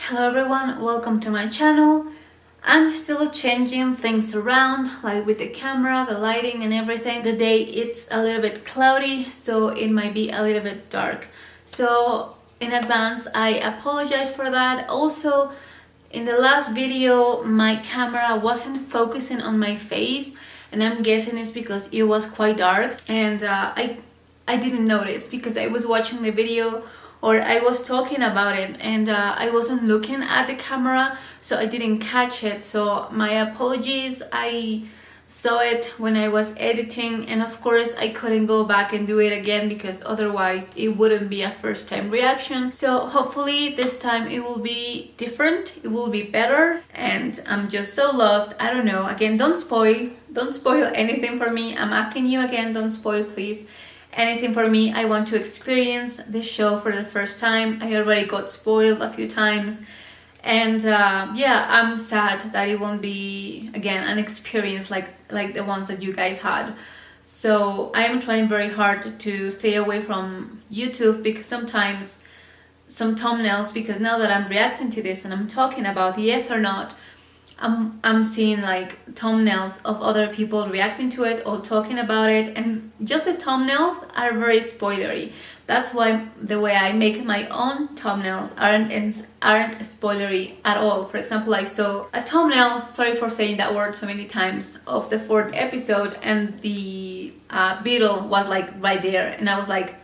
Hello everyone, welcome to my channel. I'm still changing things around, like with the camera, the lighting and everything. Today it's a little bit cloudy, so it might be a little bit dark. So in advance, I apologize for that. Also, in the last video, my camera wasn't focusing on my face, and I'm guessing it's because it was quite dark, and I didn't notice because I was watching the video or I was talking about it and I wasn't looking at the camera, so I didn't catch it. So my apologies. I saw it when I was editing, and of course I couldn't go back and do it again because otherwise it wouldn't be a first time reaction. So hopefully this time it will be different, it will be better, and I'm just so lost. I don't know. Again, don't spoil anything for me. I'm asking you again, don't spoil please anything for me. I want to experience the show for the first time. I already got spoiled a few times, and yeah, I'm sad that it won't be again an experience like the ones that you guys had. So I am trying very hard to stay away from YouTube because sometimes some thumbnails, because now that I'm reacting to this and I'm talking about the ETERNAUT, I'm seeing like thumbnails of other people reacting to it or talking about it, and just the thumbnails are very spoilery. That's why the way I make my own thumbnails aren't spoilery at all. For example, I saw a thumbnail, sorry for saying that word so many times, of the 4th episode, and the beetle was like right there, and I was like,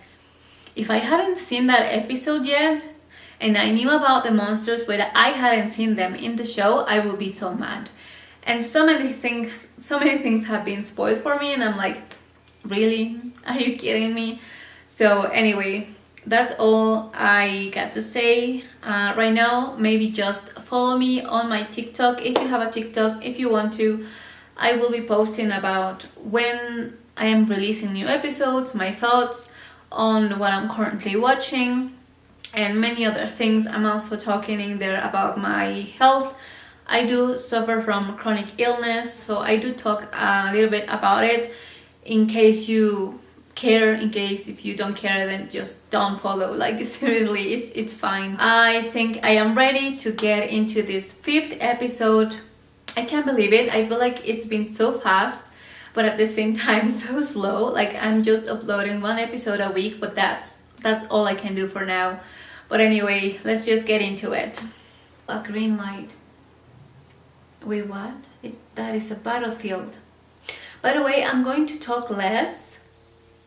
if I hadn't seen that episode yet and I knew about the monsters but I hadn't seen them in the show, I will be so mad. And so many things have been spoiled for me, and I'm like, really? Are you kidding me? So anyway, that's all I got to say right now. Maybe just follow me on my TikTok if you have a TikTok, if you want to. I will be posting about when I am releasing new episodes, my thoughts on what I'm currently watching, and many other things. I'm also talking in there about my health. I do suffer from chronic illness, so I do talk a little bit about it in case you care. In case if you don't care, then just don't follow. Like seriously, it's fine. I think I am ready to get into this 5th episode. I can't believe it. I feel like it's been so fast, but at the same time so slow. Like I'm just uploading 1 episode a week, but that's all I can do for now. But anyway, let's just get into it. A green light. Wait, what? That is a battlefield. By the way, I'm going to talk less,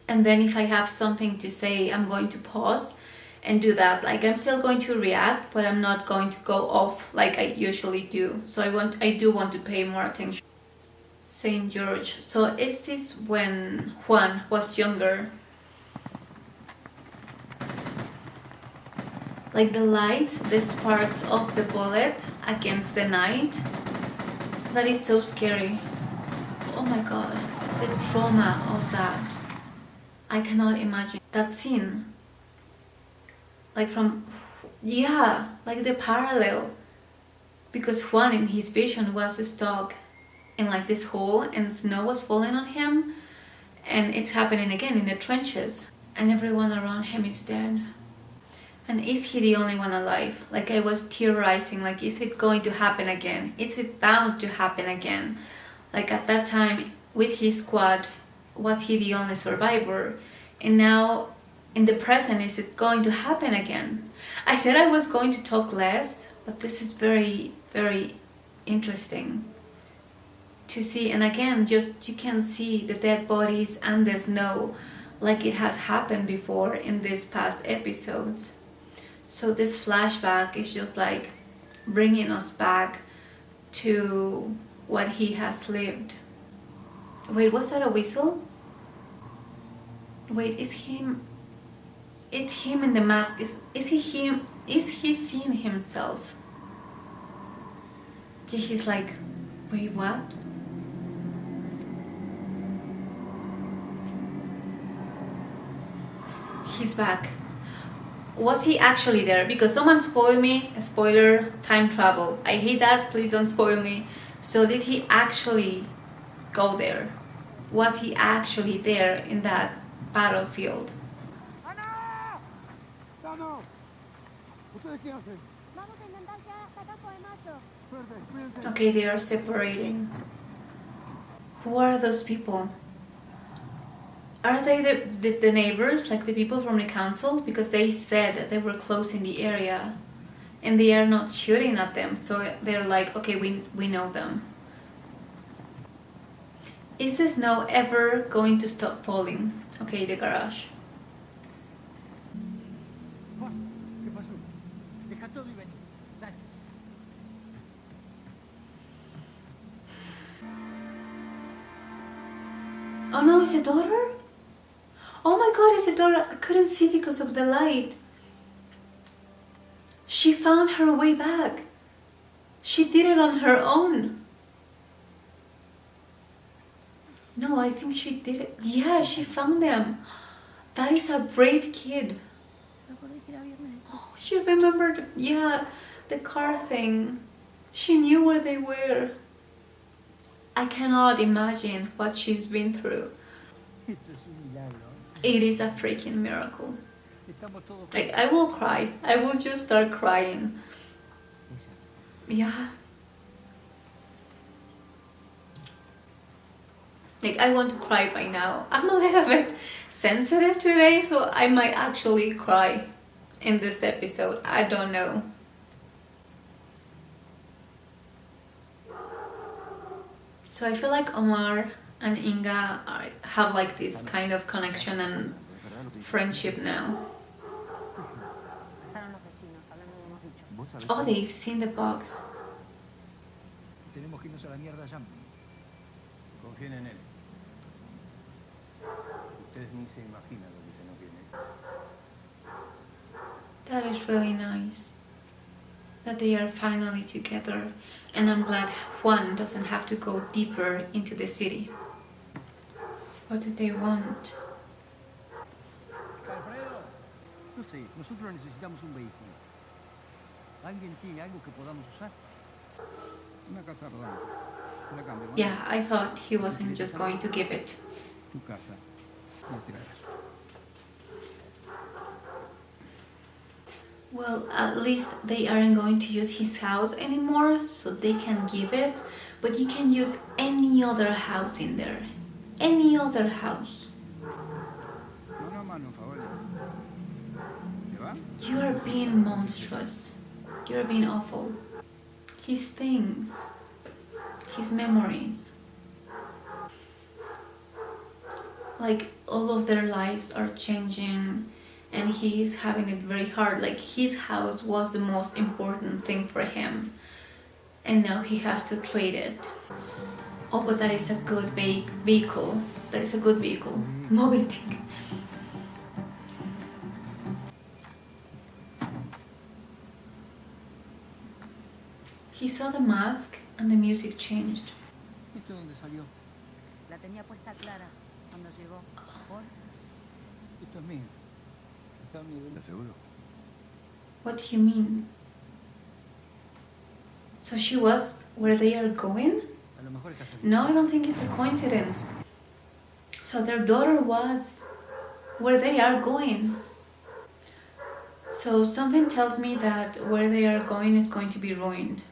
and then if I have something to say, I'm going to pause and do that. Like I'm still going to react, but I'm not going to go off like I usually do. So I do want to pay more attention. St. George. So is this when Juan was younger? Like the light, the sparks of the bullet against the night. That is so scary. Oh my god, the trauma of that. I cannot imagine that scene. Like from, yeah, like the parallel. Because Juan in his vision was stuck in like this hole and snow was falling on him. And it's happening again in the trenches. And everyone around him is dead. And is he the only one alive? Like I was theorizing, like is it going to happen again? Is it bound to happen again? Like at that time with his squad, was he the only survivor? And now in the present, is it going to happen again? I said I was going to talk less, but this is very, very interesting to see. And again, just you can see the dead bodies and the snow like it has happened before in these past episodes. So this flashback is just like bringing us back to what he has lived. Wait, was that a whistle? Wait, is him? It's him in the mask. Is he him? Is he seeing himself? He's like, wait, what? He's back. Was he actually there? Because someone spoiled me. A spoiler, time travel. I hate that. Please don't spoil me. So did he actually go there? Was he actually there in that battlefield? Okay, they are separating. Who are those people? Are they the neighbors, like the people from the council? Because they said they were closing the area and they are not shooting at them, so they're like, okay, we know them. Is the snow ever going to stop falling? Okay, the garage. Oh no, it's the daughter? Oh my god, it's the daughter. I couldn't see because of the light. She found her way back. She did it on her own. No, I think she did it. Yeah, she found them. That is a brave kid. Oh, she remembered, yeah, the car thing. She knew where they were. I cannot imagine what she's been through. It is a freaking miracle. Like, I will cry. I will just start crying. Yeah. Like, I want to cry right now. I'm a little bit sensitive today, so I might actually cry in this episode. I don't know. So I feel like Omar and Inga have like this kind of connection and friendship now. Oh, they've seen the box. That is really nice that they are finally together, and I'm glad Juan doesn't have to go deeper into the city. What do they want? Alfredo, no sé, nosotros necesitamos un vehículo. ¿Alguien tiene algo que podamos usar? Una casa rodante. La cambio. Yeah, I thought he wasn't just going to give it. Tu casa. La tirarás. Well, at least they aren't going to use his house anymore, so they can give it. But you can use any other house in there. Any other house. You are being monstrous. You're being awful. His things. His memories. Like, all of their lives are changing. And he is having it very hard. Like, his house was the most important thing for him, and now he has to trade it. Oh, but that is a good vehicle. That is a good vehicle. Moby Dick. He saw the mask and the music changed. ¿Esto dónde salió? La tenía puesta Clara cuando llegó. ¿Por? Esto es mío. ¿Estás seguro? What do you mean? So she was where they are going? No, I don't think it's a coincidence. So their daughter was where they are going. So something tells me that where they are going is going to be ruined.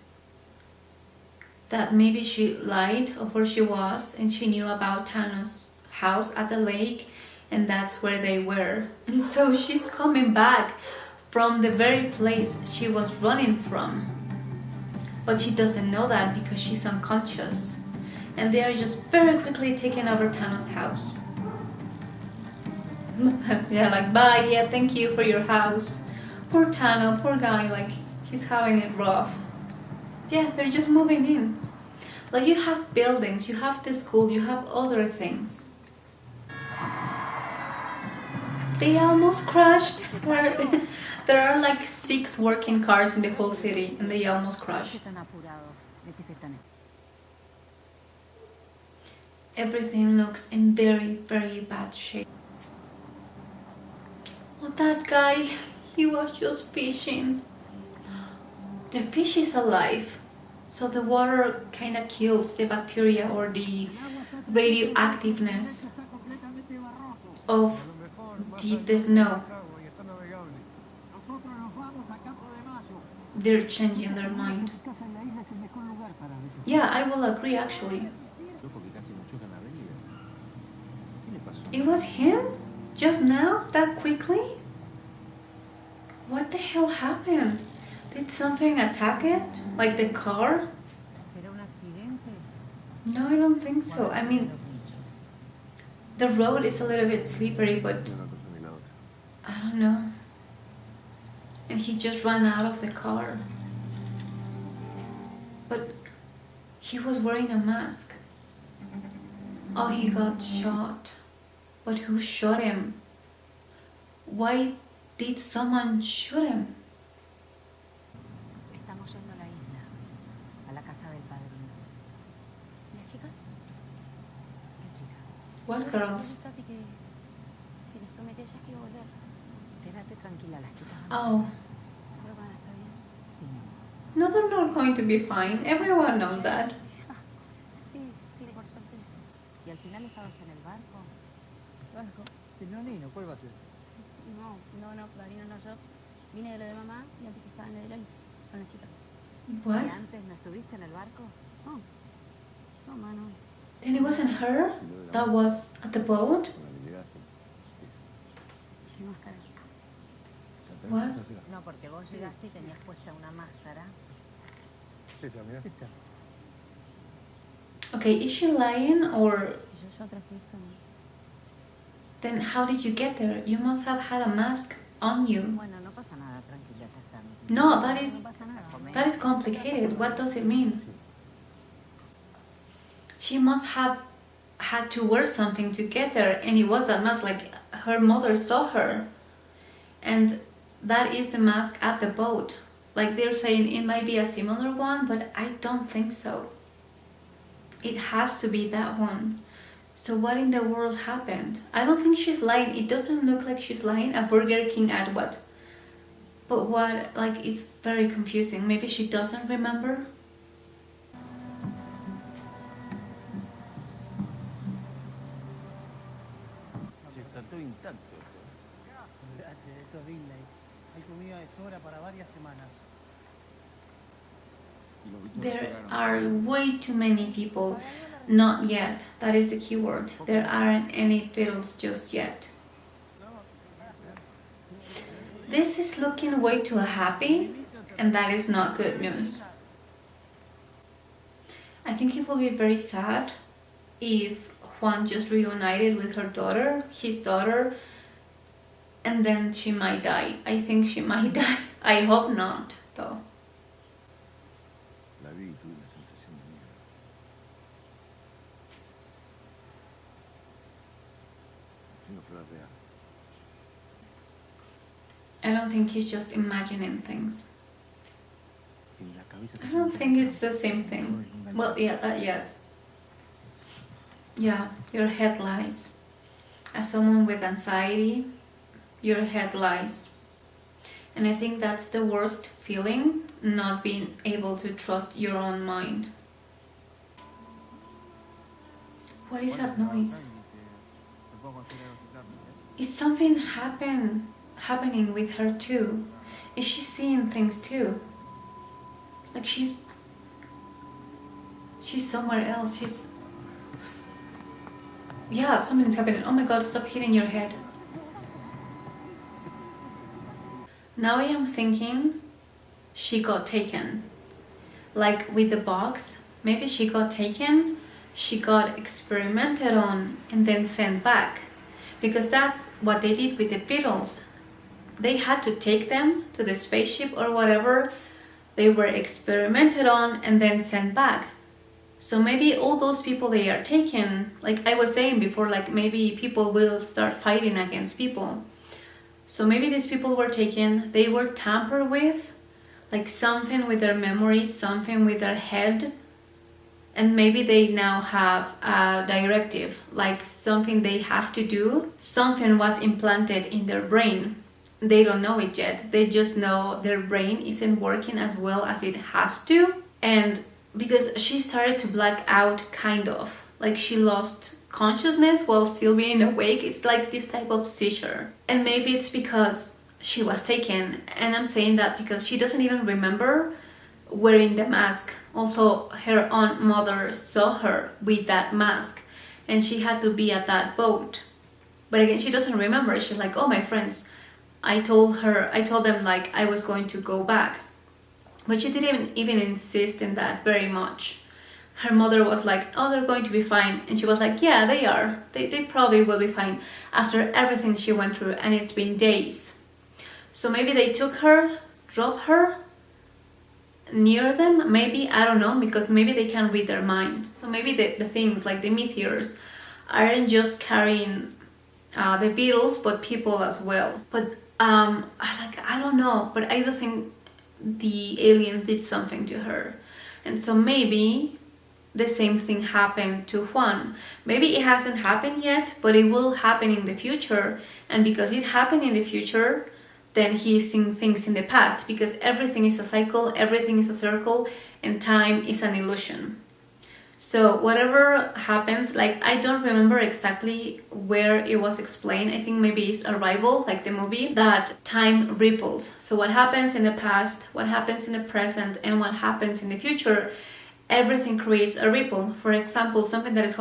That maybe she lied of where she was and she knew about Thanos' house at the lake, and that's where they were. And so she's coming back from the very place she was running from. But she doesn't know that because she's unconscious. And they are just very quickly taking over Thanos' house. They're like, bye, yeah, thank you for your house. Poor Thanos, poor guy, like, he's having it rough. Yeah, they're just moving in. Like, you have buildings, you have the school, you have other things. They almost crashed. There are like 6 working cars in the whole city, and they almost crashed. Everything looks in very, very bad shape. Oh, that guy, he was just fishing. The fish is alive, so the water kind of kills the bacteria or the radioactiveness of the snow. they're changing their mind. Tu casa en la isla es el mejor lugar para desestresar. Yeah, I will agree actually. Loco que casi nos chocan la avenida. ¿Qué le pasó? It was him? Just now? That quickly? What the hell happened? Did something attack it? Like the car? ¿Será un accidente? No, I don't think so. I mean, the road is a little bit slippery, but Una cosa ni la otra. I don't know. And he just ran out of the car. But he was wearing a mask. Oh, he got shot. But who shot him? Why did someone shoot him? Estamos yendo a la isla, a la casa del padrino. ¿Y las chicas? ¿Qué chicas? What girls? Tati que les prometí a ellas que iba a volver. Quédate tranquila, las chicas. Oh, ¿Seguro que van a estar bien? Sí, mi amor. no, they're not going to be fine. Everyone knows that. Sí, por suerte. ¿Y al final estabas en el barco? ¿Barco? El nonino, ¿cuál va a ser? No, padrino no, yo vine de lo de mamá y antes estaba en el hotel con las chicas. What? ¿Y antes no estuviste en el barco? No. No, mamá, no. Then it wasn't her that was at the boat? Cuando llegaste. ¿Qué máscara? What? No, porque vos llegaste y tenías puesta una máscara. Esa, mira. Esta. Okay, is she lying or Y yo ya traje esto. then how did you get there? You must have had a mask on you. Bueno, no pasa nada, tranquila, ya está. No, No pasa nada. that is complicated. What does it mean? She must have had to wear something to get there, and it was that mask. Like her mother saw her, and that is the mask at the boat. Like they're saying it might be a similar one, but I don't think so. It has to be that one. So what in the world happened? I don't think she's lying. It doesn't look like she's lying. A Burger King ad, what? But what, like, it's very confusing. Maybe she doesn't remember? Sí, está todo intacto. Olvídate de esto, Disney. Hay comida de sobra para varias semanas. Y los bichos There llegaron. are way too many people. Not yet. That is the key word. There aren't any Beatles just yet. This is looking way too happy, and that is not good news. I think it will be very sad if Juan just reunited with her daughter, his daughter, and then she might die. I think she might die. I hope not, though. La vi y tuve una sensación de miedo. Si no fuera real. I don't think he's just imagining things. Tiene la cabeza I don't think it's the same thing. Well, yeah, that yes. Yeah, your head lies. As someone with anxiety, your head lies. And I think that's the worst feeling, not being able to trust your own mind. What is that noise? Is something happening with her too? Is she seeing things too? Like she's somewhere else. Yeah, something's happening. Oh my god, stop hitting your head. Now I am thinking she got taken. Like with the box, maybe she got taken, she got experimented on and then sent back. Because that's what they did with the Beatles. They had to take them to the spaceship or whatever. They were experimented on and then sent back. So maybe all those people they are taken, like I was saying before, like maybe people will start fighting against people. So maybe these people were taken, they were tampered with, like something with their memory, something with their head, and maybe they now have a directive, like something they have to do. Something was implanted in their brain. They don't know it yet. They just know their brain isn't working as well as it has to. And because she started to black out, kind of. Like she lost consciousness while still being awake. It's like this type of seizure. And maybe it's because she was taken. And I'm saying that because she doesn't even remember wearing the mask, although her own mother saw her with that mask and she had to be at that boat. But again, she doesn't remember. She's like, oh, my friends, I told them like I was going to go back. But she didn't even insist in that very much. Her mother was like, oh, they're going to be fine. And she was like, yeah, they are. They probably will be fine after everything she went through, and it's been days. So maybe they took her, dropped her near them, maybe, I don't know, because maybe they can read their mind. So maybe the things like the meteors aren't just carrying the beetles, but people as well. But I don't know, but I do think the aliens did something to her. And so maybe the same thing happened to Juan. Maybe it hasn't happened yet, but it will happen in the future. And because it happened in the future, then he's seeing things in the past, because everything is a cycle, everything is a circle, and time is an illusion. So whatever happens, like I don't remember exactly where it was explained. I think maybe it's Arrival, like the movie, that time ripples. So what happens in the past, what happens in the present, and what happens in the future, everything creates a ripple. For example, something that is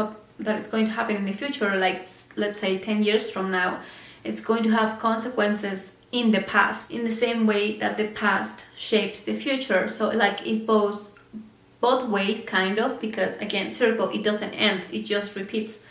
going to happen in the future, like let's say 10 years from now, it's going to have consequences in the past, in the same way that the past shapes the future. So like it goes both ways, kind of, because again, circle, it doesn't end, it just repeats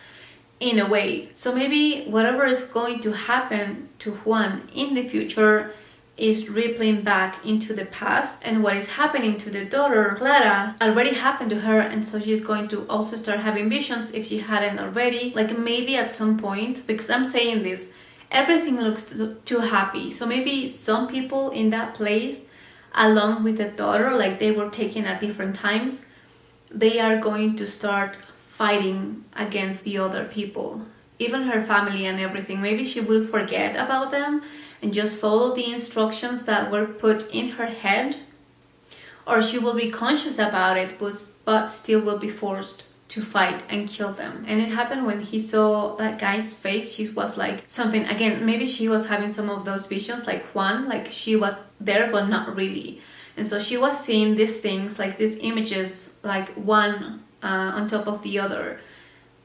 in a way. So maybe whatever is going to happen to Juan in the future is rippling back into the past, and what is happening to the daughter Clara already happened to her, and so she's going to also start having visions if she hadn't already. Like maybe at some point, because I'm saying this, everything looks too happy, so maybe some people in that place, along with the daughter, like they were taken at different times, they are going to start fighting against the other people, even her family and everything. Maybe she will forget about them and just follow the instructions that were put in her head, or she will be conscious about it, but still will be forced to fight and kill them. And it happened when he saw that guy's face. She was like something, again, maybe she was having some of those visions like Juan, like she was there but not really. And so she was seeing these things, like these images, like one on top of the other,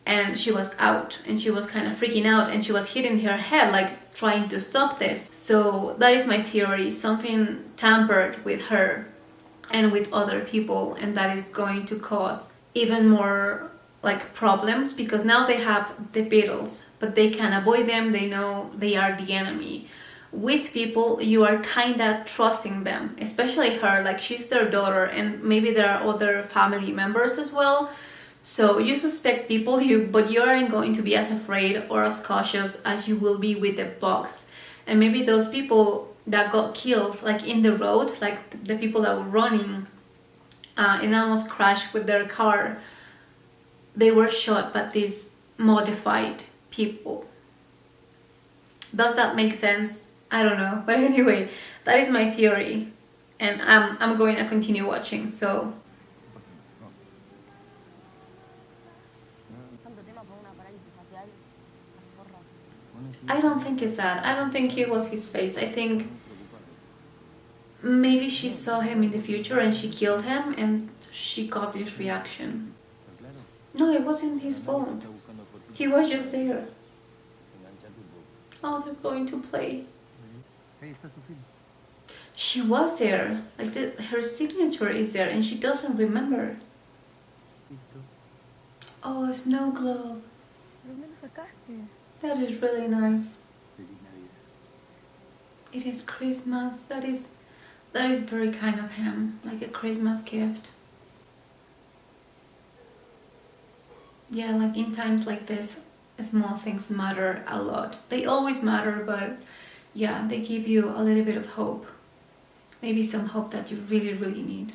and she was out and she was kind of freaking out, and she was hitting her head like trying to stop this. So that is my theory, something tampered with her and with other people, and that is going to cause even more like problems, because now they have the beetles but they can avoid them, they know they are the enemy. With people, you are kind of trusting them, especially her, like she's their daughter, and maybe there are other family members as well. So you suspect people, but you aren't going to be as afraid or as cautious as you will be with the bugs. And maybe those people that got killed, like in the road, like the people that were running and almost crashed with their car, they were shot by these modified people. Does that make sense? I don't know, but anyway, that is my theory, and I'm going to continue watching. So Tanto tema por una parálisis facial. Porra. I don't think it's that. I don't think it was his face. I think maybe she saw him in the future and she killed him, and she got this reaction. No, it wasn't his fault. He was just there. Oh, they're going to play. Ahí está su film. She was there. Like her signature is there, and she doesn't remember. Listo. Oh, a snow globe. ¿Dónde lo sacaste? That is really nice. Feliz Navidad. It is Christmas. That is very kind of him. Like a Christmas gift. Yeah, like in times like this, small things matter a lot. They always matter, but yeah, they give you a little bit of hope. Maybe some hope that you really, really need.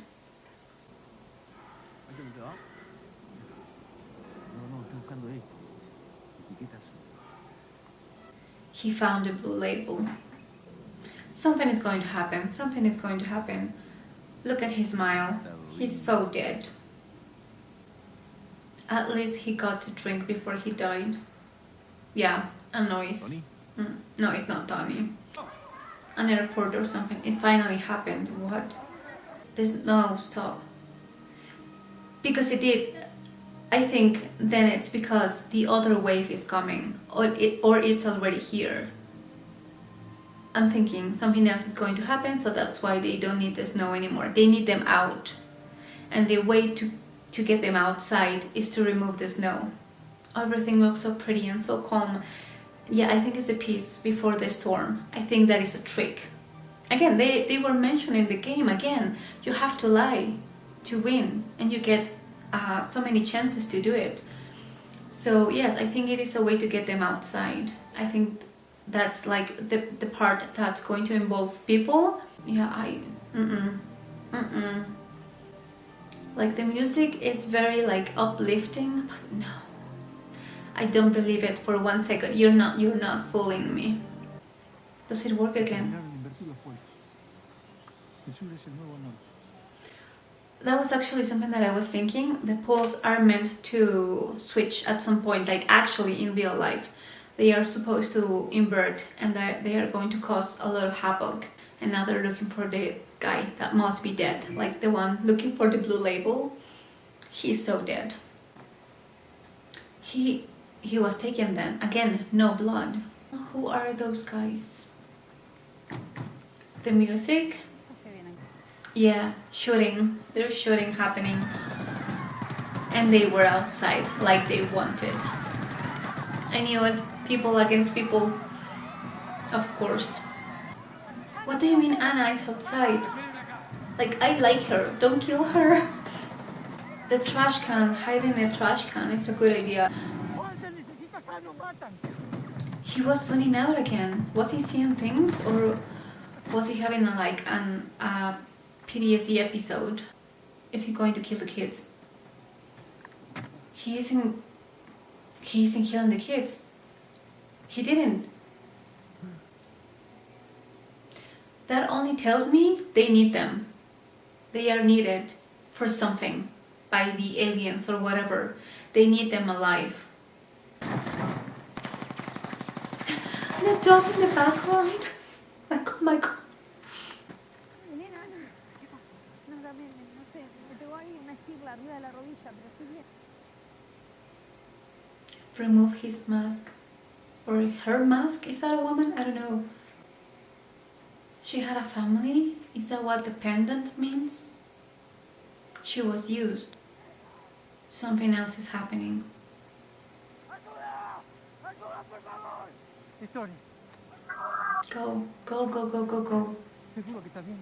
¿Alguien te va? No, estoy buscando esto. Etiqueta azul. He found a blue label. Something is going to happen. Something is going to happen. Look at his smile. He's so dead. At least he got to drink before he died. Yeah, a noise. ¿Tony? No, it's not Tony. an airport or something. It finally happened. What? There's no stop. Because it did. I think then it's because the other wave is coming, or it's already here. I'm thinking something else is going to happen, so that's why they don't need the snow anymore. They need them out. And the way to get them outside is to remove the snow. Everything looks so pretty and so calm. Yeah, I think it's the piece before the storm. I think that is a trick. Again, they were mentioned in the game. Again, you have to lie to win, and you get so many chances to do it. So yes, I think it is a way to get them outside. I think that's like the part that's going to involve people. Yeah, like the music is very like uplifting, but no, I don't believe it for 1 second. You're not fooling me. Does it work again? Invertir los polos. El sur es el nuevo norte. That was actually something that I was thinking. The poles are meant to switch at some point, like actually in real life. They are supposed to invert, and they are going to cause a lot of havoc. And now they're looking for the guy that must be dead, like the one looking for the blue label. He's so dead. He was taken then. Again, no blood. Who are those guys? The music? Yeah, shooting. There's shooting happening. And they were outside like they wanted. I knew it. People against people. Of course. What do you mean Anna is outside? Like, I like her. Don't kill her. The trash can. Hiding the trash can is a good idea. He was zoning out again. Was he seeing things, or was he having a PTSD episode? Is he going to kill the kids? He isn't killing the kids. He didn't. That only tells me they need them. They are needed for something by the aliens or whatever. They need them alive. The dog in the background. Like, oh my god. Elena, ¿qué pasó? No, también, no sé, me pegó ahí una esquirla arriba de la rodilla, pero estoy bien. Remove his mask. Or her mask? Is that a woman? I don't know. She had a family? Is that what dependent means? She was used. Something else is happening. Historia. Go, go, go, go, go, go. Seguro que está bien.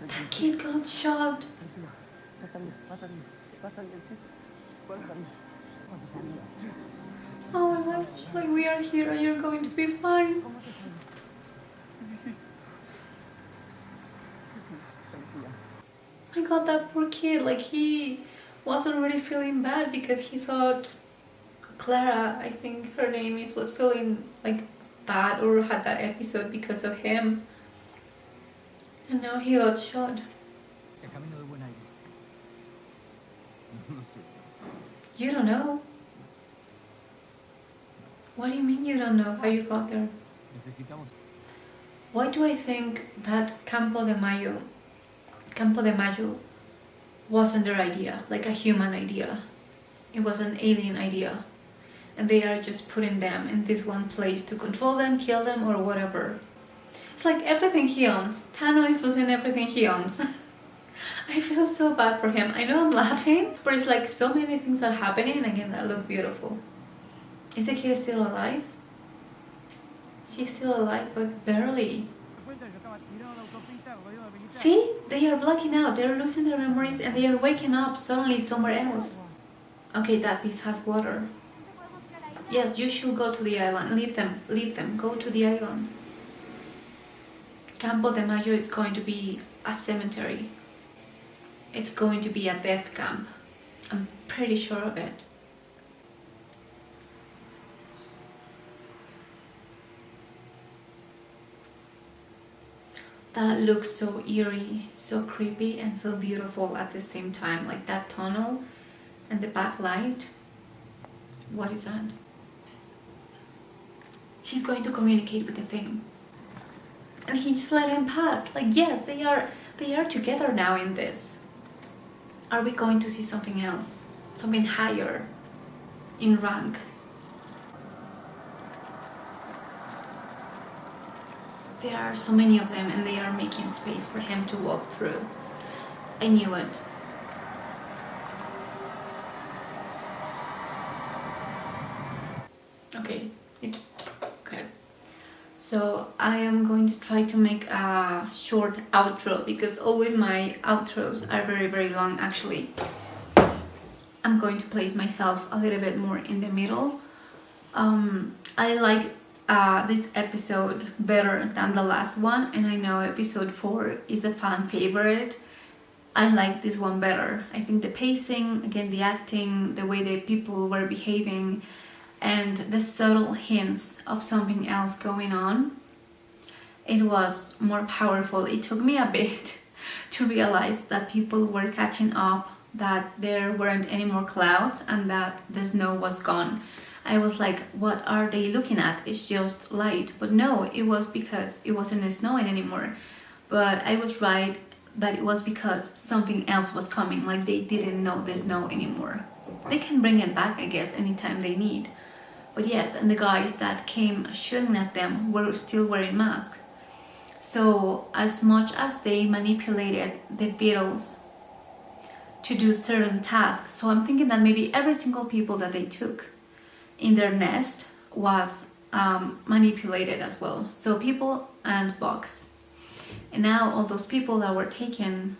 That kid got shot. Tranquila. Va a estar bien, va a estar bien. Va a estar bien, sí. Va a estar bien. ¿Cuántos amigos? Oh my gosh, like we are here and you're going to be fine. ¿Cómo te llamas? Tranquila. I got that poor kid, like he was already feeling bad because he thought Clara, I think her name is, was feeling like bad or had that episode because of him. And now he got shot. El camino de buen aire. No sé. You don't know? What do you mean you don't know how you got there? Necesitamos. Why do I think that Campo de Mayo wasn't their idea, like a human idea? It was an alien idea. And they are just putting them in this one place to control them, kill them, or whatever. It's like everything he owns. Tano is losing everything he owns. I feel so bad for him. I know I'm laughing, but it's like so many things are happening again that look beautiful. Is the kid still alive? He's still alive, but barely. See? They are blacking out. They are losing their memories and they are waking up suddenly somewhere else. Okay, that piece has water. Yes, you should go to the island. Leave them. Go to the island. Campo de Mayo is going to be a cemetery. It's going to be a death camp. I'm pretty sure of it. That looks so eerie, so creepy, and so beautiful at the same time. Like that tunnel and the backlight. What is that? He's going to communicate with the thing. and he just let him pass. Like, yes, they are together now in this. Are we going to see something else? Something higher in rank? There are so many of them and they are making space for him to walk through. I knew it. Okay. Okay. So I am going to try to make a short outro because always my outros are very, very long actually. I'm going to place myself a little bit more in the middle. I like this episode better than the last one, and I know episode 4 is a fan favorite. I like this one better. I think the pacing, again the acting, the way the people were behaving, and the subtle hints of something else going on, it was more powerful. It took me a bit to realize that people were catching up, that there weren't any more clouds and that the snow was gone. I was like, what are they looking at? It's just light. But no, it was because it wasn't snowing anymore. But I was right that it was because something else was coming, like they didn't know the snow anymore. They can bring it back, I guess, anytime they need. But yes, and the guys that came shooting at them were still wearing masks. So as much as they manipulated the beetles to do certain tasks, so I'm thinking that maybe every single people that they took in their nest was manipulated as well. So people and bugs. And now all those people that were taken,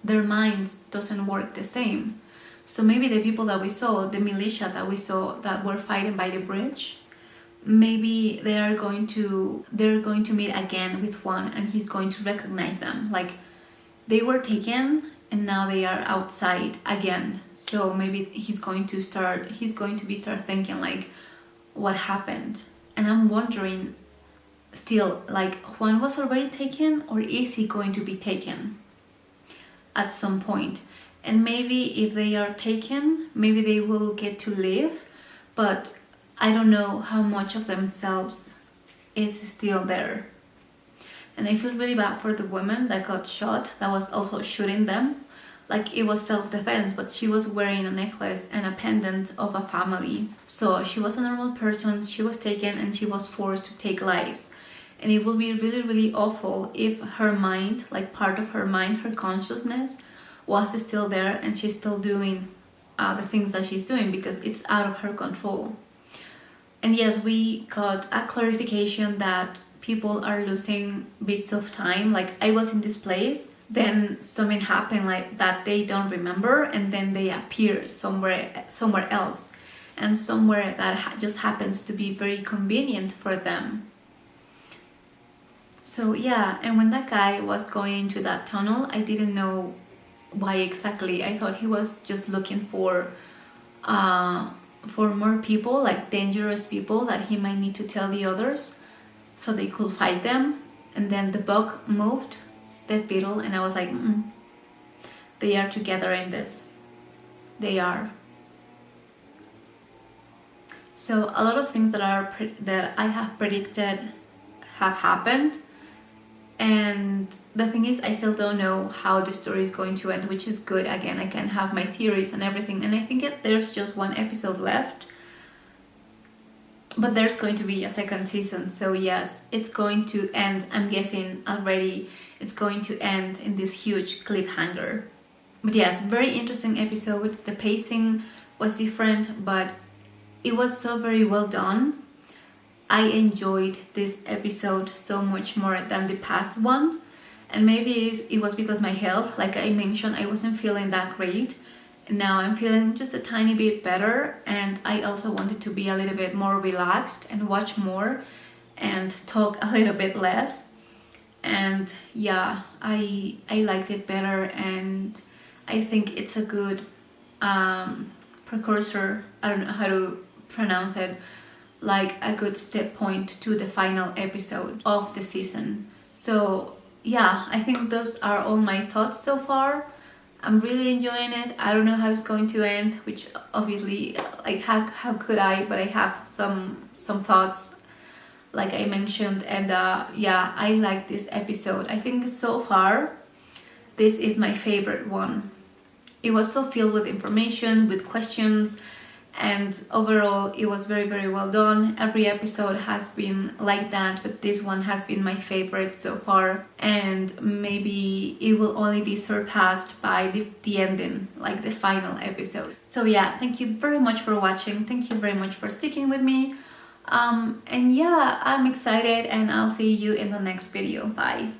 their minds doesn't work the same. So maybe the people that we saw, the militia that we saw that were fighting by the bridge, maybe they're going to meet again with Juan and he's going to recognize them. Like they were taken and now they are outside again. So maybe he's going to start thinking like, what happened? And I'm wondering still, like, Juan was already taken, or is he going to be taken at some point? And maybe if they are taken, maybe they will get to live, but I don't know how much of themselves is still there. And I feel really bad for the woman that got shot, that was also shooting them. Like, it was self-defense, but she was wearing a necklace and a pendant of a family. So she was a normal person, she was taken and she was forced to take lives. And it will be really, really awful if her mind, like part of her mind, her consciousness, was still there and she's still doing the things that she's doing because it's out of her control. And yes, we got a clarification that people are losing bits of time. Like, I was in this place, then something happened like that they don't remember, and then they appear somewhere else, and somewhere that just happens to be very convenient for them. So yeah, and when that guy was going into that tunnel, I didn't know why exactly. I thought he was just looking for more people, like dangerous people that he might need to tell the others so they could fight them. And then the bug moved, the beetle, and I was like, they are together in this. They are. So a lot of things that I have predicted have happened. And the thing is, I still don't know how the story is going to end, which is good. Again, I can have my theories and everything, and I think there's just one episode left, but there's going to be a second season. So yes, it's going to end, I'm guessing already, it's going to end in this huge cliffhanger. But yes, very interesting episode. The pacing was different, but it was so very well done. I enjoyed this episode so much more than the past one, and maybe it was because my health, like I mentioned, I wasn't feeling that great. Now I'm feeling just a tiny bit better, and I also wanted to be a little bit more relaxed and watch more and talk a little bit less. And yeah, I liked it better, and I think it's a good precursor, I don't know how to pronounce it, like a good step point to the final episode of the season. So yeah, I think those are all my thoughts so far. I'm really enjoying it. I don't know how it's going to end, which obviously, like, how could I, but I have some thoughts. like I mentioned, and yeah, I like this episode. I think so far this is my favorite one. It was so filled with information, with questions, and overall it was very, very well done. Every episode has been like that, but this one has been my favorite so far, and maybe it will only be surpassed by the ending, like the final episode. So yeah, thank you very much for watching. Thank you very much for sticking with me. And yeah, I'm excited, and I'll see you in the next video. Bye.